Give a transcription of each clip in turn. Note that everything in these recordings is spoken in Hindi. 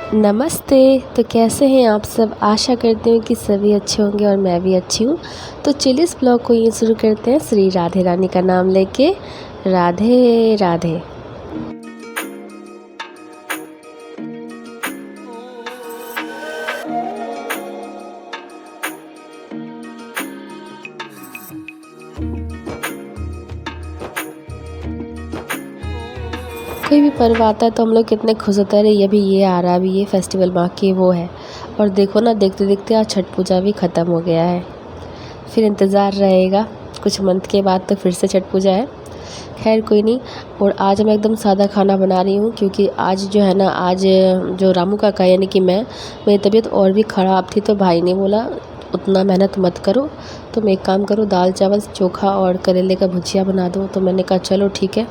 नमस्ते। तो कैसे हैं आप सब? आशा करती हूँ कि सभी अच्छे होंगे और मैं भी अच्छी हूँ। तो चलिए इस ब्लॉग को ये शुरू करते हैं श्री राधे रानी का नाम लेके। राधे राधे। कोई भी पर्व आता है तो हम लोग कितने खुश होते हैं, अरे ये भी ये आ रहा है, अभी ये फेस्टिवल बाकी वो है। और देखो ना, देखते देखते आज छठ पूजा भी ख़त्म हो गया है। फिर इंतज़ार रहेगा कुछ मंथ के बाद, तो फिर से छठ पूजा है। खैर कोई नहीं। और आज मैं एकदम सादा खाना बना रही हूँ क्योंकि आज जो है ना, आज जो रामू काका यानी कि मेरी तबीयत और भी ख़राब थी, तो भाई ने बोला उतना मेहनत मत करो, तुम एक काम करो, दाल चावल चोखा और करेले का भुजिया बना दो। तो मैंने कहा चलो ठीक है,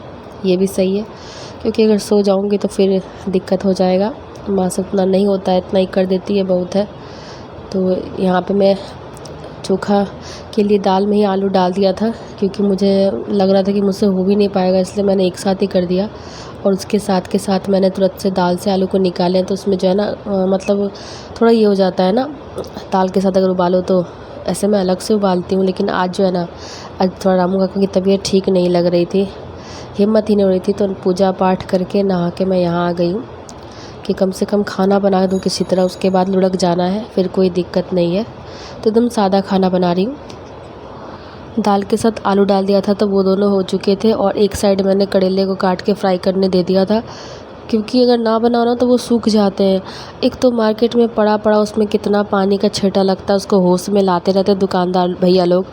ये भी सही है, क्योंकि अगर सो जाऊंगी तो फिर दिक्कत हो जाएगा। माँ से उतना नहीं होता है, इतना ही कर देती है, बहुत है। तो यहाँ पे मैं चोखा के लिए दाल में ही आलू डाल दिया था, क्योंकि मुझे लग रहा था कि मुझसे हो भी नहीं पाएगा, इसलिए मैंने एक साथ ही कर दिया। और उसके साथ के साथ मैंने तुरंत से दाल से आलू को निकाले, तो उसमें जो है ना मतलब थोड़ा ये हो जाता है ना, दाल के साथ अगर उबालो तो ऐसे मैं अलग से उबालती हूँ। लेकिन आज जो है ना, आज थोड़ा रामू काका की तबीयत ठीक नहीं लग रही थी, हिम्मत ही नहीं हो रही थी, तो पूजा पाठ करके नहा के मैं यहाँ आ गई हूँ कि कम से कम खाना बना दूँ किसी तरह। उसके बाद लुढ़क जाना है, फिर कोई दिक्कत नहीं है। तो एकदम सादा खाना बना रही हूँ। दाल के साथ आलू डाल दिया था तो वो दोनों हो चुके थे, और एक साइड मैंने करेले को काट के फ्राई करने दे दिया था, क्योंकि अगर ना बनाना तो वो सूख जाते हैं। एक तो मार्केट में पड़ा पड़ा उसमें कितना पानी का छींटा लगता है, उसको होश में लाते रहते दुकानदार भैया लोग।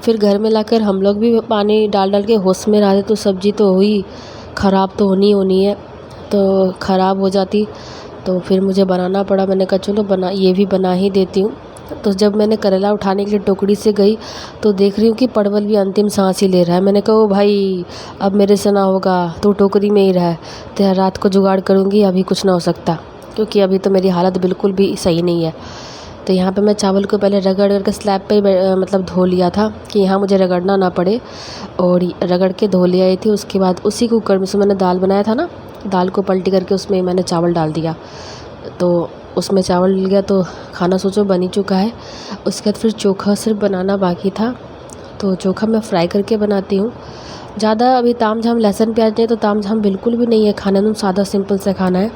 फिर घर में लाकर हम लोग भी पानी डाल डाल के होश में लाते, तो सब्ज़ी तो हुई ख़राब, तो होनी है, तो ख़राब हो जाती। तो फिर मुझे बनाना पड़ा। मैंने कहा चलो ये भी बना ही देती हूँ। तो जब मैंने करेला उठाने के लिए टोकरी से गई, तो देख रही हूँ कि परवल भी अंतिम सांस ही ले रहा है। मैंने कहा ओ भाई, अब मेरे से ना होगा, तो टोकरी में ही रहा, तो रात को जुगाड़ करूँगी, अभी कुछ ना हो सकता, क्योंकि अभी तो मेरी हालत बिल्कुल भी सही नहीं है। तो यहाँ पे मैं चावल को पहले रगड़ करके स्लैब पे मतलब धो लिया था कि यहाँ मुझे रगड़ना ना पड़े, और रगड़ के धो लिया थी। उसके बाद उसी कुकर में से मैंने दाल बनाया था ना, दाल को पलटी करके उसमें मैंने चावल डाल दिया, तो उसमें चावल डल गया, तो खाना सोचो बन ही चुका है। उसके बाद फिर चोखा सिर्फ बनाना बाकी था, तो चोखा मैं फ्राई करके बनाती हूँ। ज़्यादा अभी ताम झाम लहसुन प्याज नहीं, तो ताम झाम बिल्कुल भी नहीं है खाने में, सादा सिंपल सा खाना है।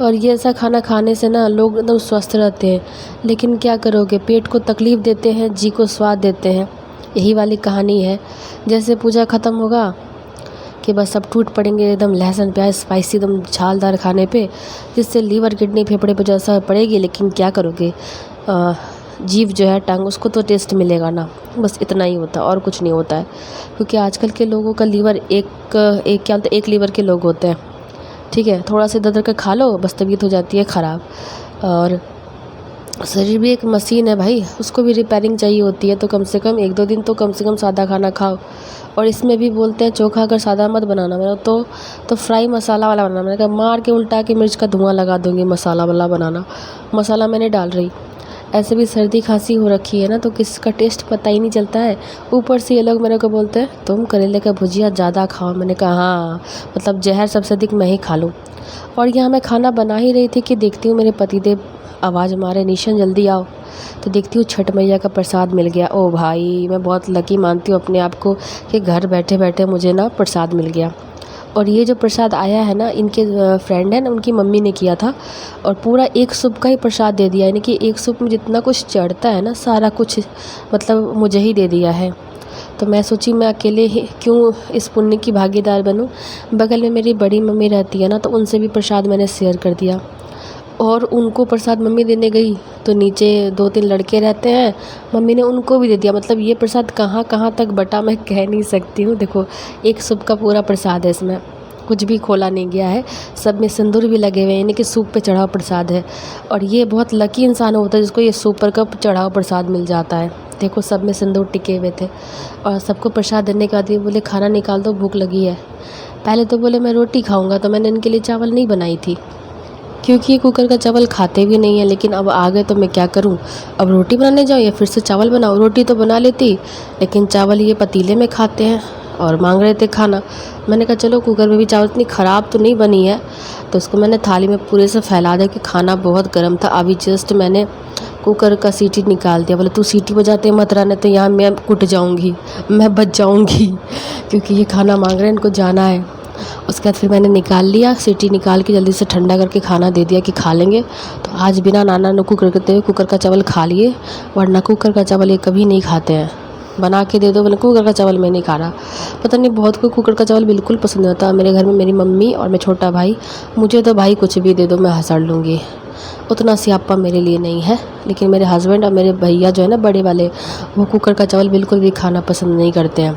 और ये ऐसा खाना खाने से ना लोग एकदम स्वस्थ रहते हैं, लेकिन क्या करोगे, पेट को तकलीफ़ देते हैं, जी को स्वाद देते हैं। यही वाली कहानी है। जैसे पूजा ख़त्म होगा कि बस सब टूट पड़ेंगे एकदम लहसुन प्याज स्पाइसी एकदम झालदार खाने पे, जिससे लीवर किडनी फेफड़े पे जो असर पड़ेगी। लेकिन क्या करोगे, जीभ जो है टंग, उसको तो टेस्ट मिलेगा ना, बस इतना ही होता है और कुछ नहीं होता है। क्योंकि आजकल के लोगों का लीवर एक क्या बोलते हैं, एक लीवर के लोग होते हैं। ठीक है, थोड़ा सा इधर का खा लो बस तबीयत हो जाती है ख़राब। और शरीर भी एक मशीन है भाई, उसको भी रिपेयरिंग चाहिए होती है, तो कम से कम 1-2 दिन तो कम से कम सादा खाना खाओ। और इसमें भी बोलते हैं चोखा अगर सादा मत बनाना, मेरा तो फ्राई मसाला वाला बनाना। मैंने कहा मार के उल्टा के मिर्च का धुआं लगा दूँगी, मसाला वाला बनाना। मसाला मैंने डाल रही, ऐसे भी सर्दी खांसी हो रखी है ना, तो किसका टेस्ट पता ही नहीं चलता है। ऊपर से ये लोग मेरे को बोलते हैं तुम करेले का भुजिया ज़्यादा खाओ। मैंने कहा हाँ, मतलब जहर सबसे अधिक मैं ही खा लूँ। और यहाँ मैं खाना बना ही रही थी कि देखती हूँ मेरे पतिदेव आवाज़ मारे, निशन जल्दी आओ। तो देखती हूँ छठ मैया का प्रसाद मिल गया। ओ भाई, मैं बहुत लकी मानती हूँ अपने आप को कि घर बैठे बैठे मुझे ना प्रसाद मिल गया। और ये जो प्रसाद आया है ना, इनके फ्रेंड है ना, उनकी मम्मी ने किया था, और पूरा एक सूप का ही प्रसाद दे दिया, यानी कि एक सूप में जितना कुछ चढ़ता है ना, सारा कुछ मतलब मुझे ही दे दिया है। तो मैं सोची मैं अकेले ही क्यों इस पुण्य की भागीदार बनूं। बगल में मेरी बड़ी मम्मी रहती है ना, तो उनसे भी प्रसाद मैंने शेयर कर दिया। और उनको प्रसाद मम्मी देने गई तो नीचे 2-3 लड़के रहते हैं, मम्मी ने उनको भी दे दिया। मतलब ये प्रसाद कहाँ कहाँ तक बटा मैं कह नहीं सकती हूँ। देखो, एक सूप का पूरा प्रसाद है, इसमें कुछ भी खोला नहीं गया है, सब में सिंदूर भी लगे हुए हैं, यानी कि सूप पे चढ़ावा प्रसाद है। और ये बहुत लकी इंसान होता है जिसको ये सूप पर का चढ़ावा प्रसाद मिल जाता है। देखो, सब में सिंदूर टिके हुए थे। और सबको प्रसाद देने के बाद ये बोले खाना निकाल दो, भूख लगी है। पहले तो बोले मैं रोटी खाऊंगा, तो मैंने इनके लिए चावल नहीं बनाई थी, क्योंकि ये कुकर का चावल खाते भी नहीं है। लेकिन अब आ गए तो मैं क्या करूं, अब रोटी बनाने जाऊं या फिर से चावल बनाऊं। रोटी तो बना लेती, लेकिन चावल ये पतीले में खाते हैं, और मांग रहे थे खाना। मैंने कहा चलो कुकर में भी चावल, इतनी ख़राब तो नहीं बनी है। तो उसको मैंने थाली में पूरे से फैला दिया कि खाना बहुत गर्म था। अभी जस्ट मैंने कुकर का सीटी निकाल दिया। बोले तू सीटी बजाते मत रहने, तो यहाँ मैं कुट जाऊँगी, मैं बच जाऊँगी क्योंकि ये खाना मांग रहे हैं, इनको जाना है। उसके बाद फिर मैंने निकाल लिया, सीटी निकाल के जल्दी से ठंडा करके खाना दे दिया कि खा लेंगे। तो आज बिना नाना नुक्कू कुकर करते हुए कुकर का चावल खा लिए, वरना कुकर का चावल ये कभी नहीं खाते हैं। बना के दे दो, बोले कुकर का चावल मैं नहीं खा रहा। पता नहीं बहुत को कुकर का चावल बिल्कुल पसंद नहीं होता। मेरे घर में मेरी मम्मी और मेरा छोटा भाई, मुझे तो भाई कुछ भी दे दो मैं हंसड़ लूँगी, उतना सियाप्पा मेरे लिए नहीं है। लेकिन मेरे हस्बैंड और मेरे भैया जो है ना बड़े वाले, वो कुकर का चावल बिल्कुल भी खाना पसंद नहीं करते हैं।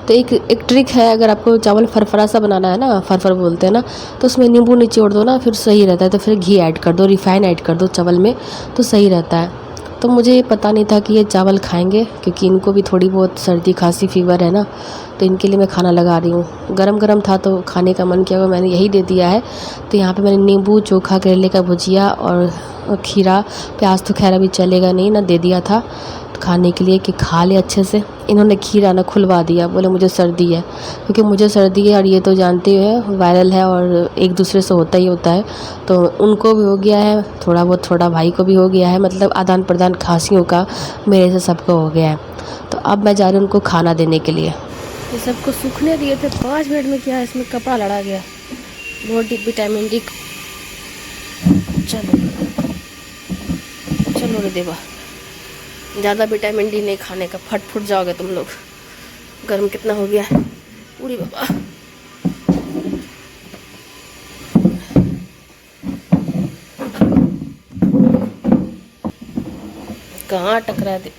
तो एक ट्रिक है, अगर आपको चावल फरफरा सा बनाना है ना, फरफर बोलते हैं ना, तो उसमें नींबू निचोड़ दो ना, फिर सही रहता है। तो फिर घी ऐड कर दो, रिफाइन ऐड कर दो चावल में, तो सही रहता है। तो मुझे ये पता नहीं था कि ये चावल खाएंगे, क्योंकि इनको भी थोड़ी बहुत सर्दी खांसी फीवर है ना, तो इनके लिए मैं खाना लगा रही हूँ। गरम गरम था तो खाने का मन किया, मैंने यही दे दिया है। तो यहाँ पे मैंने नींबू, चोखा, करेले का भुजिया और खीरा, प्याज तो खैर अभी चलेगा नहीं ना, दे दिया था खाने के लिए कि खा ले अच्छे से। इन्होंने खीरा ना खुलवा दिया, बोले मुझे सर्दी है, क्योंकि मुझे सर्दी है और ये तो जानते हैं वायरल है और एक दूसरे से होता ही होता है। तो उनको भी हो गया है थोड़ा बहुत, छोटा भाई को भी हो गया है, मतलब आदान प्रदान खांसियों का मेरे से सबको हो गया है। तो अब मैं जा रही हूँ उनको खाना देने के लिए। ये सबको सूखने दिए थे 5 मिनट में, क्या इसमें कपड़ा लड़ा गया। बहुत विटामिन डी। चलो चलो रे देवा, ज़्यादा विटामिन डी नहीं खाने का, फट फुट जाओगे तुम लोग। गर्म कितना हो गया है, पूरी बाबा। कहाँ टकरा दे।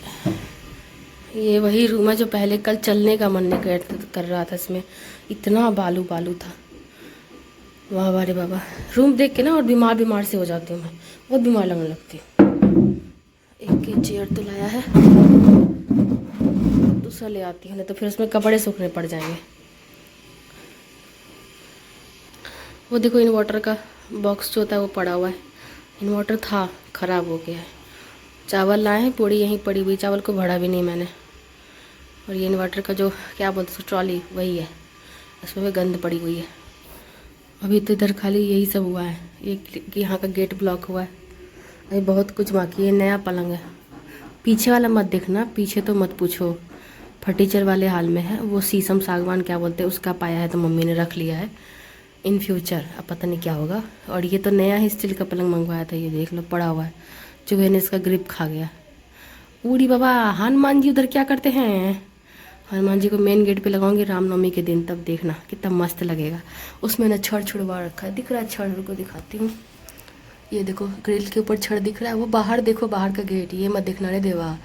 ये वही रूम है जो पहले कल चलने का मन नहीं कर रहा था, इसमें इतना बालू बालू था। वाह वाह रे बाबा, रूम देख के ना और बीमार से हो जाती हूँ मैं, बहुत बीमार लगने लगती हूँ। एक चेयर तो लाया है, दूसरा ले आती है, नहीं तो फिर उसमें कपड़े सूखने पड़ जाएंगे। वो देखो इन्वर्टर का बॉक्स जो होता है वो पड़ा हुआ है। इन्वर्टर था, ख़राब हो गया है। चावल लाए हैं, पूड़ी यहीं पड़ी हुई, चावल को भरा भी नहीं मैंने। और ये इन्वर्टर का जो क्या बोलते हैं ट्रॉली, वही है, उसमें भी गंद पड़ी हुई है। अभी तो इधर खाली यही सब हुआ है, ये यहाँ का गेट ब्लॉक हुआ है। अभी बहुत कुछ बाकी है। नया पलंग है, पीछे वाला मत देखना, पीछे तो मत पूछो, फर्नीचर वाले हाल में है। वो शीशम सागवान क्या बोलते हैं उसका पाया है, तो मम्मी ने रख लिया है। इन फ्यूचर अब पता नहीं क्या होगा। और ये तो नया ही स्टील का पलंग मंगवाया था, ये देख लो पड़ा हुआ है, चूहे ने इसका ग्रिप खा गया। बूढ़ी बाबा, हनुमान जी उधर क्या करते हैं? हनुमान जी को मेन गेट पे लगाऊंगी रामनवमी के दिन, तब देखना कितना मस्त लगेगा। उसमें ना छड़ छुड़वा रखा है, दिख रहा है छड़ को दिखाती हूँ। ये देखो ग्रिल के ऊपर छड़ दिख रहा है, वो बाहर देखो, बाहर का गेट, ये मत देखना रे देवा।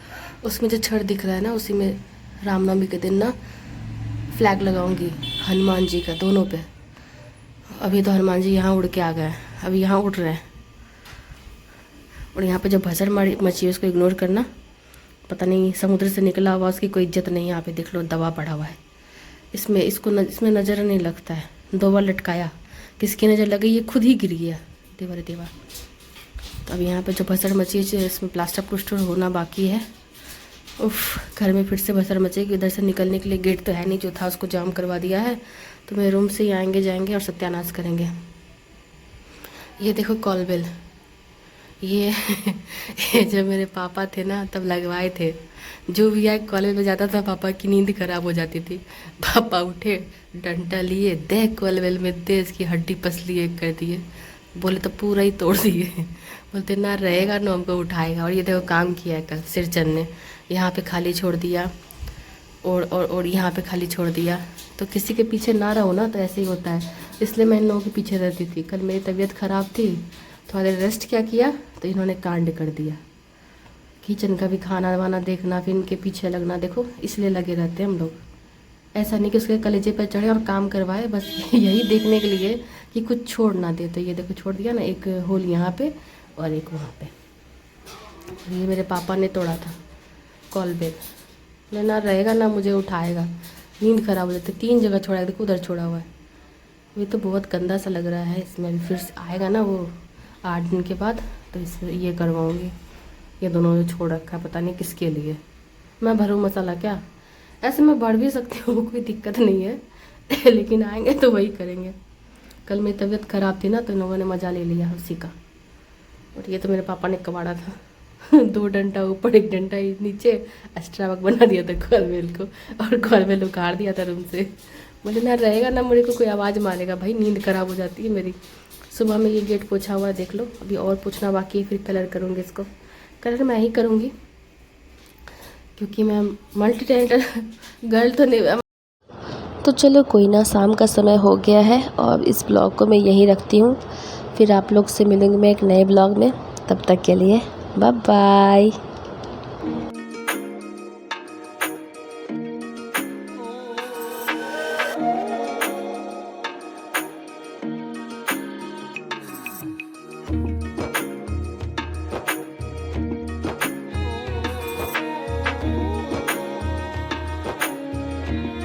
उसमें जो छड़ दिख रहा है ना, उसी में रामनवमी के दिन ना फ्लैग लगाऊंगी हनुमान जी का, दोनों पे। अभी तो हनुमान जी यहाँ उड़ के आ गए, अभी यहाँ उड़ रहे हैं। और यहाँ पे जो भसड़ मची है उसको इग्नोर करना, पता नहीं समुद्र से निकला हुआ, उसकी कोई इज्जत नहीं। यहाँ पे देख लो दवा पड़ा हुआ है, इसमें इसमें नज़र नहीं लगता है। 2 बार लटकाया, किसकी नज़र लगी, ये खुद ही गिर गया। देवा रे देवा। तो अब यहाँ पे जो भसड़ मची है इसमें प्लास्टर प्लूस्टर होना बाकी है। उफ, घर में फिर से भसड़ मचेगी। इधर से निकलने के लिए गेट तो है नहीं, जो था उसको जाम करवा दिया है। तो मेरे रूम से ही आएंगे जाएंगे और सत्यानाश करेंगे। ये देखो कॉल बेल, ये जब मेरे पापा थे ना तब लगवाए थे। जो भी आए कॉलेज में जाता था, पापा की नींद खराब हो जाती थी। पापा उठे, डंडा लिए, दे कॉलेज में दे, इसकी हड्डी पसली एक कर दिए। बोले तो पूरा ही तोड़ दिए। बोलते ना रहेगा ना हमको उठाएगा। और ये देखो काम किया है कल सिरचंद ने, यहाँ पे खाली छोड़ दिया और यहाँ पे खाली छोड़ दिया। तो किसी के पीछे ना रहो ना तो ऐसे ही होता है, इसलिए मैं इन लोगों के पीछे रहती थी। कल मेरी तबीयत ख़राब थी, थोड़ा देर रेस्ट क्या किया तो इन्होंने कांड कर दिया। किचन का भी खाना वाना देखना, फिर इनके पीछे लगना, देखो इसलिए लगे रहते हैं हम लोग। ऐसा नहीं कि उसके कलेजे पर चढ़े और काम करवाए, बस यही देखने के लिए कि कुछ छोड़ ना दे। तो ये देखो छोड़ दिया ना, एक होल यहाँ पे और एक वहाँ पे। ये मेरे पापा ने तोड़ा था कॉल बेल, मैं ना रहेगा ना मुझे उठाएगा, नींद खराब हो जाती। 3 जगह छोड़ा है, देखो उधर छोड़ा हुआ है। ये तो बहुत गंदा सा लग रहा है, इसमें फिर आएगा ना वो 8 दिन के बाद, तो इसमें ये करवाऊँगी। ये दोनों जो छोड़ रखा है पता नहीं किसके लिए। मैं भरूँ मसाला क्या, ऐसे मैं बढ़ भी सकती हूँ, कोई दिक्कत नहीं है लेकिन आएंगे तो वही करेंगे। कल मेरी तबीयत ख़राब थी ना, तो इन लोगों ने मज़ा ले लिया उसी का। और ये तो मेरे पापा ने कबाड़ा था 2 डंडा ऊपर 1 डंडा नीचे, एक्स्ट्रा वर्क बना दिया था कॉलवेल को, और कॉलवेल उखाड़ दिया था रूम से। मुझे ना रहेगा ना, मेरे को कोई आवाज़ मारेगा भाई, नींद ख़राब हो जाती है मेरी। सुबह में ये गेट पोछा हुआ है, देख लो। अभी और पोछना बाकी है, फिर कलर करूँगी इसको। कलर मैं ही करूँगी क्योंकि मैं मल्टी टैलेंटेड गर्ल तो नहीं। तो चलो कोई ना, शाम का समय हो गया है और इस ब्लॉग को मैं यहीं रखती हूँ। फिर आप लोग से मिलूँगी मैं एक नए ब्लॉग में। तब तक के लिए बाय बाय।